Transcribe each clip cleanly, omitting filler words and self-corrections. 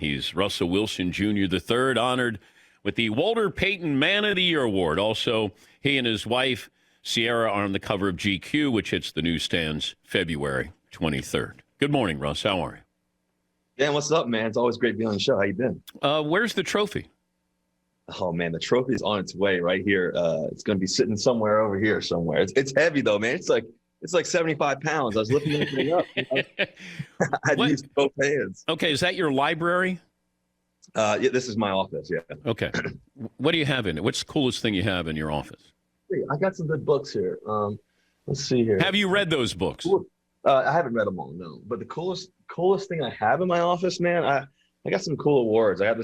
He's Russell Wilson Jr. III, honored with the Walter Payton Man of the Year Award. Also, he and his wife, Sierra, are on the cover of GQ, which hits the newsstands February 23rd. Good morning, Russ. How are you? Dan, what's up, man? It's always great being on the show. How you been? Where's the trophy? Oh, man, the trophy is on its way right here. It's going to be sitting somewhere over here somewhere. It's heavy, though, man. It's like 75 pounds. I was lifting everything up. I used both hands. Okay, is that your library? Yeah, this is my office, yeah. Okay. What do you have in it? What's the coolest thing you have in your office? I got some good books here. Let's see here. Have you read those books? I haven't read them all, no. But the coolest thing I have in my office, man, I got some cool awards. I have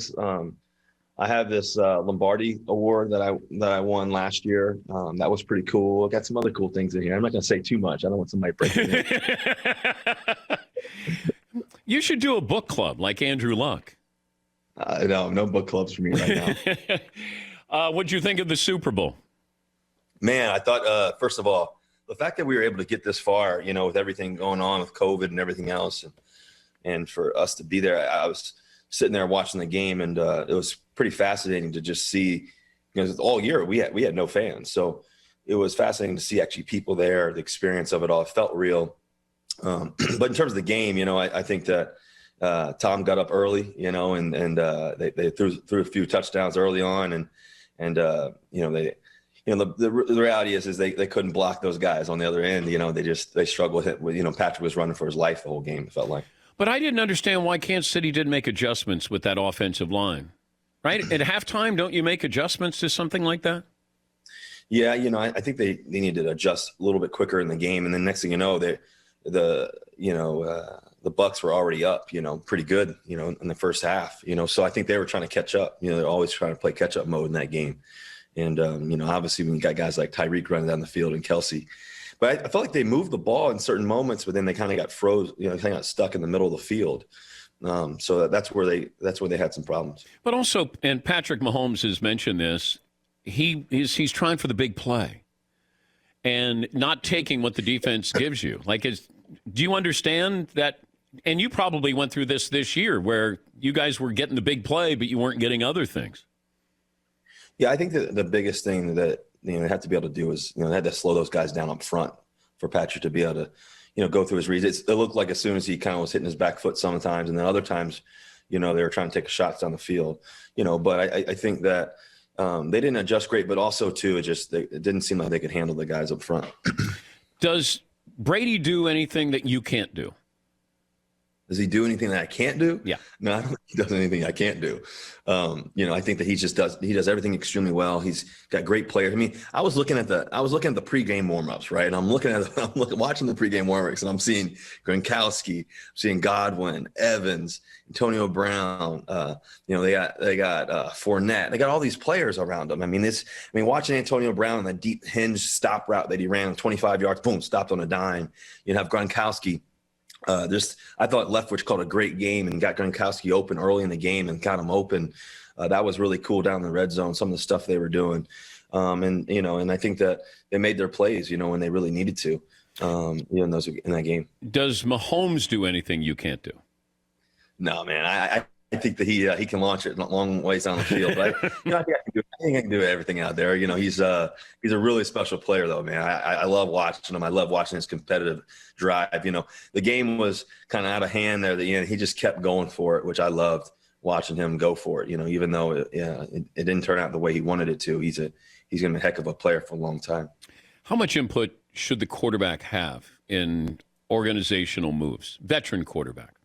this Lombardi Award that I won last year. That was pretty cool. I got some other cool things in here. I'm not going to say too much. I don't want somebody breaking it. You should do a book club like Andrew Luck. No book clubs for me right now. What'd you think of the Super Bowl? Man, I thought, first of all, the fact that we were able to get this far, with everything going on with COVID and everything else, and for us to be there, I was sitting there watching the game, and it was pretty fascinating to just see, all year we had no fans. So it was fascinating to see actually people there, the experience of it all. It felt real. But in terms of the game, I think that Tom got up early, and they threw a few touchdowns early on, and the reality is they couldn't block those guys on the other end. They struggled with Patrick was running for his life the whole game, it felt like. But I didn't understand why Kansas City didn't make adjustments with that offensive line, right? At halftime, don't you make adjustments to something like that? Yeah, I think they need to adjust a little bit quicker in the game, and then next thing you know, the Bucs were already up, pretty good, in the first half, so I think they were trying to catch up. They're always trying to play catch up mode in that game. And, obviously when you got guys like Tyreek running down the field and Kelsey, but I felt like they moved the ball in certain moments, but then they kind of got froze, kind of got stuck in the middle of the field. So that's where they had some problems. But also, and Patrick Mahomes has mentioned this, he's trying for the big play and not taking what the defense gives you. Do you understand that? And you probably went through this year where you guys were getting the big play, but you weren't getting other things. Yeah, I think that the biggest thing that they have to be able to do is they had to slow those guys down up front for Patrick to be able to go through his reads. It looked like as soon as he kind of was hitting his back foot sometimes, and then other times, they were trying to take shots down the field. But I think that they didn't adjust great, but also too it didn't seem like they could handle the guys up front. Does Brady do anything that you can't do? Does he do anything that I can't do? Yeah. No, I don't think he does anything I can't do. I think that he does everything extremely well. He's got great players. I mean, I was looking at the pregame warmups, right? And I'm watching the pregame warmups, and I'm seeing Gronkowski, seeing Godwin, Evans, Antonio Brown. They got Fournette. They got all these players around them. Watching Antonio Brown, the deep hinge stop route that he ran 25 yards, boom, stopped on a dime. You have Gronkowski. I thought Leftwich called a great game and got Gronkowski open early in the game and got him open. That was really cool down in the red zone, some of the stuff they were doing. And I think that they made their plays, when they really needed to, in that game. Does Mahomes do anything you can't do? No, man. I think that he can launch it long ways down the field. But I think I can do everything out there. He's a really special player, though, man. I love watching him. I love watching his competitive drive. The game was kind of out of hand there at the end. He just kept going for it, which I loved watching him go for it. Even though it didn't turn out the way he wanted it to. He's going to be a heck of a player for a long time. How much input should the quarterback have in organizational moves? Veteran quarterback.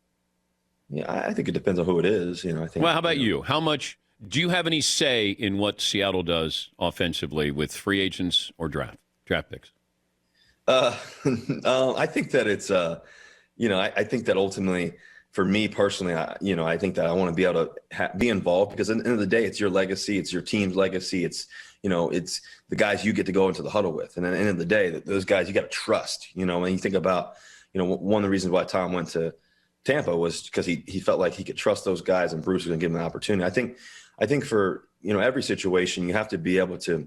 Yeah, I think it depends on who it is. I think. Well, how about you? How much do you have any say in what Seattle does offensively with free agents or draft picks? I think that it's I think that ultimately, for me personally, I think that I want to be able to be involved, because at the end of the day, it's your legacy, it's your team's legacy, it's the guys you get to go into the huddle with, and at the end of the day, those guys you got to trust. When you think about one of the reasons why Tom went to Tampa was because he felt like he could trust those guys, and Bruce was going to give him an opportunity. I think for every situation, you have to be able to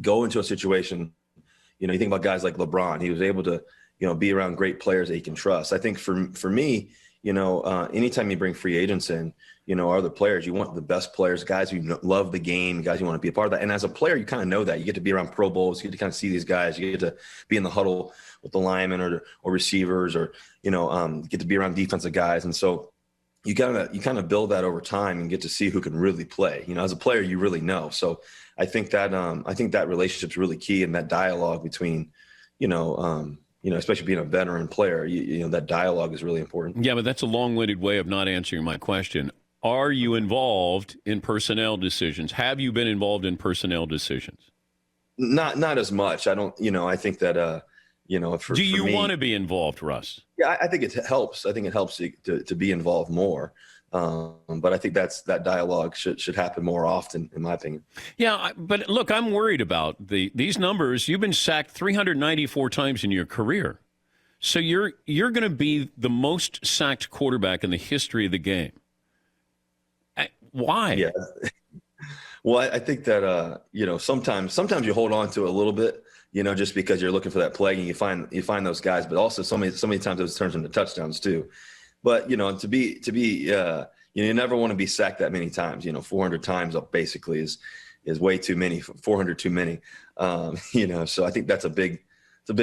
go into a situation. You think about guys like LeBron. He was able to be around great players that he can trust. I think for me, anytime you bring free agents in, other players, you want the best players, guys who love the game, guys you want to be a part of that. And as a player, you kind of know that. You get to be around Pro Bowls, you get to kind of see these guys, you get to be in the huddle with the linemen or receivers, or get to be around defensive guys. And so you kind of build that over time and get to see who can really play. As a player, you really know. So I think that relationship's really key, and that dialogue between, especially being a veteran player, that dialogue is really important. Yeah, but that's a long-winded way of not answering my question. Are you involved in personnel decisions? Have you been involved in personnel decisions? Not as much. I don't. I think that. Do you me, want to be involved, Russ? Yeah, I think it helps. I think it helps to be involved more. But I think that dialogue should happen more often, in my opinion. Yeah, but look, I'm worried about these numbers. You've been sacked 394 times in your career, so you're going to be the most sacked quarterback in the history of the game. Why? Yeah. Well, I think that sometimes you hold on to it a little bit, just because you're looking for that play and you find those guys, but also so many times those turns into touchdowns too. But to be you never want to be sacked that many times. 400 times up basically is way too many. 400 too many. So I think that's a big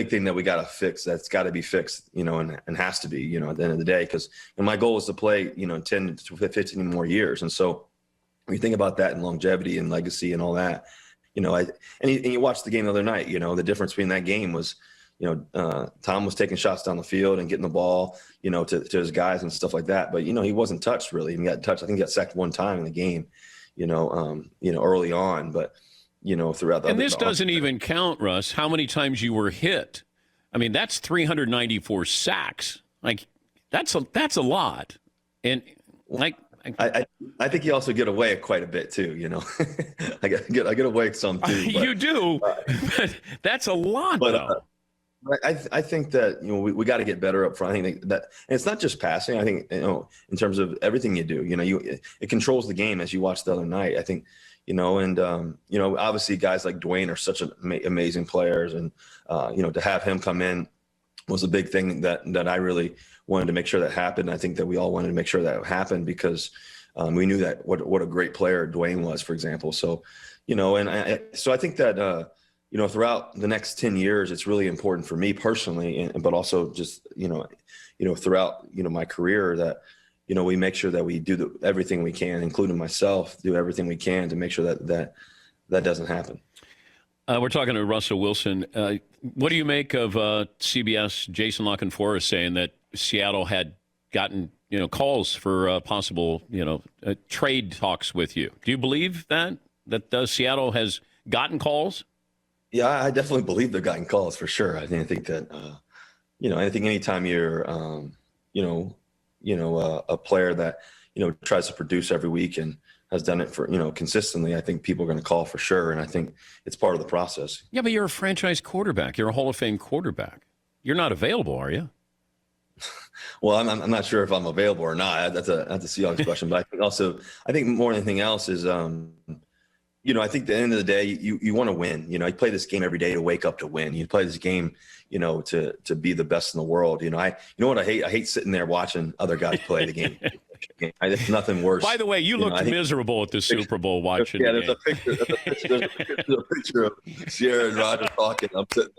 thing that we got to fix. That's got to be fixed. And has to be. At the end of the day, because my goal is to play 10 to 15 more years. And so when you think about that and longevity and legacy and all that, and you watched the game the other night. The difference between that game was, Tom was taking shots down the field and getting the ball, to his guys and stuff like that. But, he wasn't touched really. He got touched. I think he got sacked one time in the game, early on. But, throughout the. And this doesn't even count, Russ, how many times you were hit. I mean, that's 394 sacks. Like, that's a lot. And like. I think you also get away quite a bit too. I get away some too. But, you do, but that's a lot though. I think that we got to get better up front. I think that, and it's not just passing. I think in terms of everything you do, it controls the game, as you watched the other night. I think obviously guys like Dwayne are such amazing players, and to have him come in was a big thing that I really wanted to make sure that happened. I think that we all wanted to make sure that happened because we knew that what a great player Dwayne was, for example. So, so I think that, throughout the next 10 years, it's really important for me personally, but also just, throughout, my career that, we make sure that we do everything we can, including myself, do everything we can to make sure that doesn't happen. We're talking to Russell Wilson. What do you make of CBS Jason La Canfora saying that Seattle had gotten calls for possible trade talks with you? Do you believe that Seattle has gotten calls? Yeah, I definitely believe they've gotten calls for sure. I think that I think anytime you're a player that tries to produce every week and has done it for consistently, I think people are going to call for sure, and I think it's part of the process. Yeah, but you're a franchise quarterback. You're a Hall of Fame quarterback. You're not available, are you? Well, I'm not sure if I'm available or not. That's a Seahawks question, but I think more than anything else is I think at the end of the day, you want to win. You play this game every day to wake up to win. You play this game, to be the best in the world. What I hate? I hate sitting there watching other guys play the game. There's nothing worse. By the way, you looked miserable at the Super Bowl watching. Yeah, there's a picture of Sierra and Roger talking. I'm sitting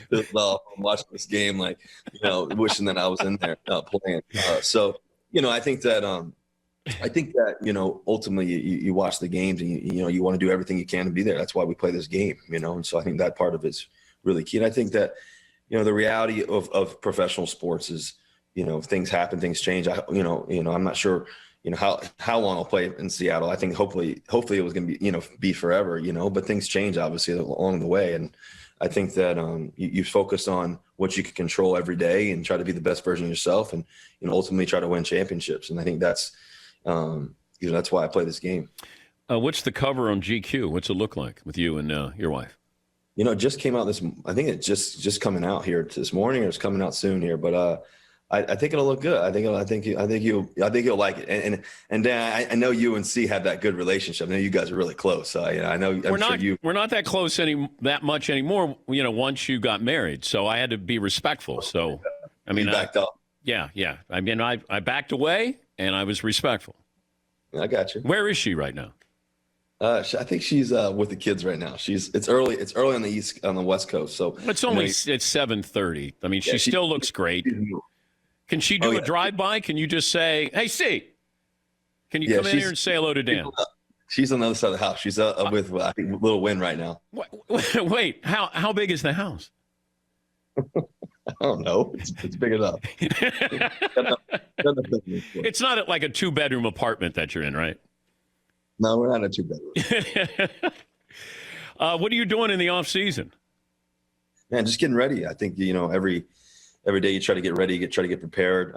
there I'm watching this game, wishing that I was in there playing. So, I think that ultimately you watch the games and you want to do everything you can to be there. That's why we play this game, and so I think that part of it's really key. And I think that the reality of professional sports is things happen, things change. I'm not sure how long I'll play in Seattle. I think hopefully it was going to be forever, but things change obviously along the way. And I think that you focus on what you can control every day and try to be the best version of yourself, and ultimately try to win championships. And I think that's that's why I play this game. What's the cover on GQ? What's it look like with you and your wife? It just came out I think it's just coming out here this morning, or it's coming out soon here. But I think it'll look good. I think you'll like it. And Dan, I know you and C have that good relationship. I know you guys are really close. I know we're not that close that much anymore. Once you got married, so I had to be respectful. So I mean, you backed up. Yeah, yeah. I mean, I backed away and I was respectful. I got you. Where is she right now? I think she's with the kids right now. It's early on the West Coast. So It's only it's 7:30. I mean, yeah, she still looks great. Can she do a drive-by? Can you just say, "Hey, C, can you come in here and say hello to Dan?" She's on the other side of the house. She's with I think Little Win right now. Wait, how big is the house? I don't know. It's big enough. It's not like a 2-bedroom apartment that you're in, right? No, we're not a 2-bedroom. What are you doing in the off season? Man, just getting ready. I think every day you try to get ready, try to get prepared.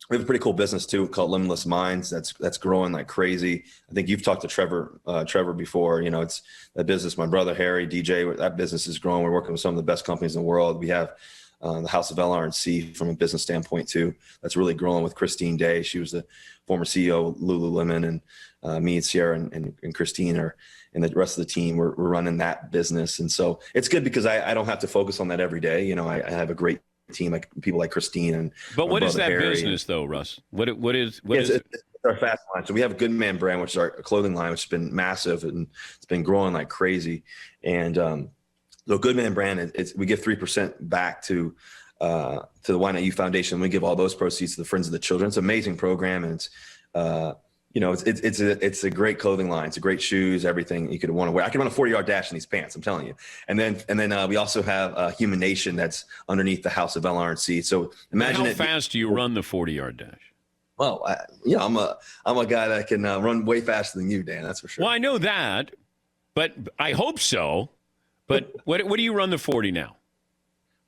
We have a pretty cool business too called Limitless Minds. That's growing like crazy. I think you've talked to Trevor before. It's that business. My brother Harry, DJ, that business is growing. We're working with some of the best companies in the world. We have the House of LR&C from a business standpoint too. That's really growing with Christine Day. She was the former CEO of Lululemon, and me and Sierra and Christine and the rest of the team. We're running that business, and so it's good because I don't have to focus on that every day. I have a great team, like people like Christine and. But what is that Harry business though, Russ? What is it? It's our fast line. So we have a Good Man brand, which is our clothing line, which has been massive and it's been growing like crazy. And the Good Man brand, we give 3% back to the Why Not You Foundation. We give all those proceeds to the Friends of the Children. It's an amazing program, and it's a great clothing line. It's a great shoes, everything you could want to wear. I can run a 40-yard dash in these pants, I'm telling you. And then we also have Human Nation that's underneath the House of LR&C. So imagine how fast do you run the 40-yard dash? Well, I'm a guy that can run way faster than you, Dan. That's for sure. Well, I know that, but I hope so. But what do you run the 40 now?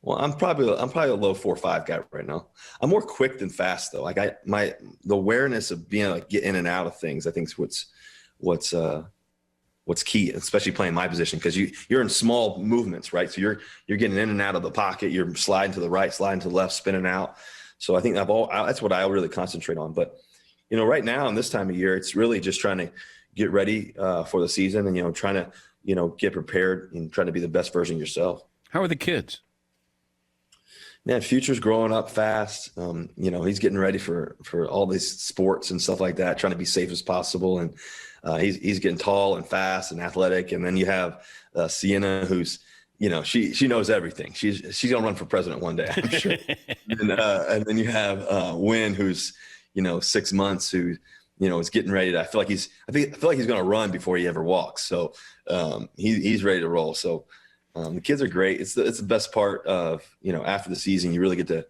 Well, I'm probably a low 4.5 guy right now. I'm more quick than fast though. Like the awareness of being able to get in and out of things, I think is what's key, especially playing my position, because you're in small movements, right? So you're getting in and out of the pocket, you're sliding to the right, sliding to the left, spinning out. So I think that's what I really concentrate on. But right now in this time of year, it's really just trying to get ready for the season and trying to get prepared and trying to be the best version of yourself. How are the kids? Man, Future's growing up fast. He's getting ready for all these sports and stuff like that, trying to be safe as possible. And he's getting tall and fast and athletic. And then you have Sienna, who's, she knows everything. She's gonna run for president one day, I'm sure. and then you have Wynn, who's 6 months, who is getting ready to. I feel like he's gonna run before he ever walks. So he's ready to roll. So. The kids are great. It's the best part of, after the season, you really get to,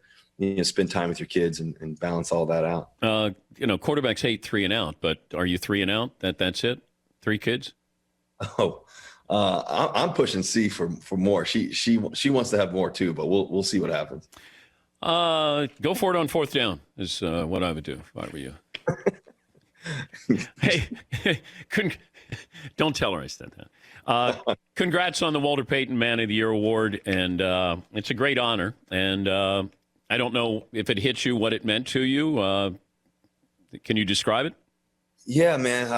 spend time with your kids and balance all that out. Quarterbacks hate 3 and out, but are you 3 and out? That's it? 3 kids? Oh, I'm pushing C for more. She wants to have more too, but we'll see what happens. Go for it on 4th down is what I would do if I were you. Hey, don't tell her I said that. Congrats on the Walter Payton Man of the Year award, and it's a great honor. And I don't know if it hit you, what it meant to you. Can you describe it? Yeah, man.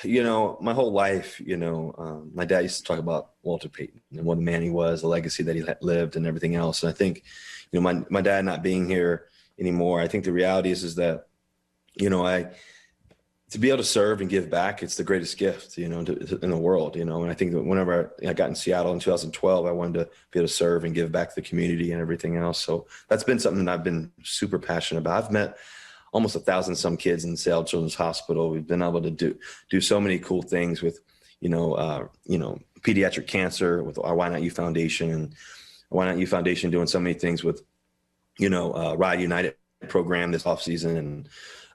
My whole life, my dad used to talk about Walter Payton and what a man he was, the legacy that he lived, and everything else. And I think, my dad not being here anymore, I think the reality is that, to be able to serve and give back, it's the greatest gift, in the world, and I think that whenever I got in Seattle in 2012, I wanted to be able to serve and give back to the community and everything else. So that's been something that I've been super passionate about. I've met almost 1,000 some kids in Seattle Children's Hospital. We've been able to do so many cool things with, pediatric cancer with our Why Not You Foundation, and Why Not You Foundation doing so many things with, Ride United program this offseason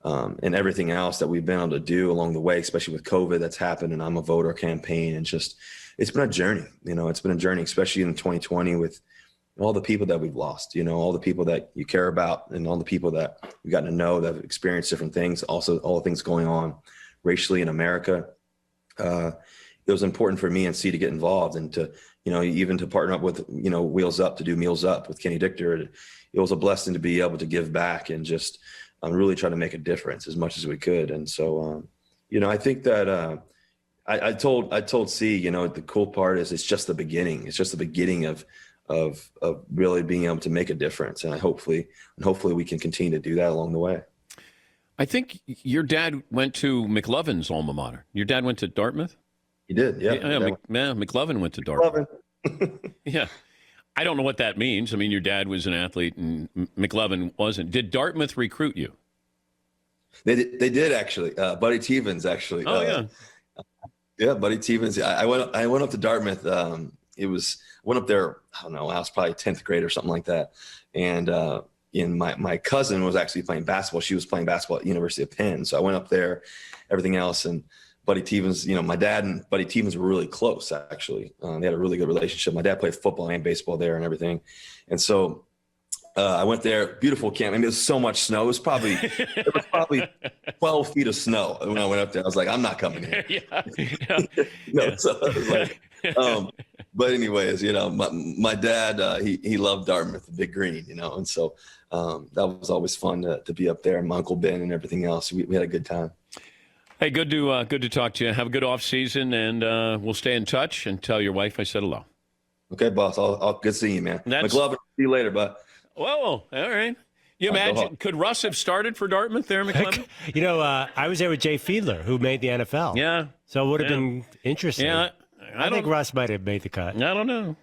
and everything else that we've been able to do along the way, especially with COVID that's happened, and I'm a Voter campaign, and just, it's been a journey, it's been a journey, especially in 2020 with all the people that we've lost, all the people that you care about and all the people that we've gotten to know that have experienced different things, also all the things going on racially in America. It was important for me and C to get involved and to, even to partner up with, Wheels Up to do Meals Up with Kenny Dichter. It was a blessing to be able to give back and just really try to make a difference as much as we could. And so, I think that I told C, the cool part is it's just the beginning. It's just the beginning of really being able to make a difference. And hopefully we can continue to do that along the way. I think your dad went to McLovin's alma mater. Your dad went to Dartmouth? He did, yeah. McLovin went to Dartmouth. Yeah. I don't know what that means. I mean, your dad was an athlete and McLovin wasn't. Did Dartmouth recruit you? They did actually. Buddy Tevens actually. Oh, yeah. Yeah, Buddy Tevens. I went up to Dartmouth. Went up there, I don't know, I was probably 10th grade or something like that. And my cousin was actually playing basketball. She was playing basketball at University of Penn. So I went up there, everything else. And Buddy Tevens, my dad and Buddy Tevens were really close, actually. They had a really good relationship. My dad played football and baseball there and everything. And so I went there, beautiful camp. I mean, there's so much snow. It was probably 12 feet of snow when I went up there. I was like, I'm not coming here. So I was like, but anyways, my dad, he loved Dartmouth, the Big Green, and so that was always fun to be up there. And my Uncle Ben and everything else. We had a good time. Hey, good to talk to you. Have a good off season, and we'll stay in touch and tell your wife I said hello. Okay, boss. I'll good seeing you, man. McLovin, see you later, bud. Whoa, all right. You imagine, could Russ have started for Dartmouth there, McLovin? I was there with Jay Fiedler, who made the NFL. Yeah. So it would have been interesting. Yeah. I think Russ might have made the cut. I don't know.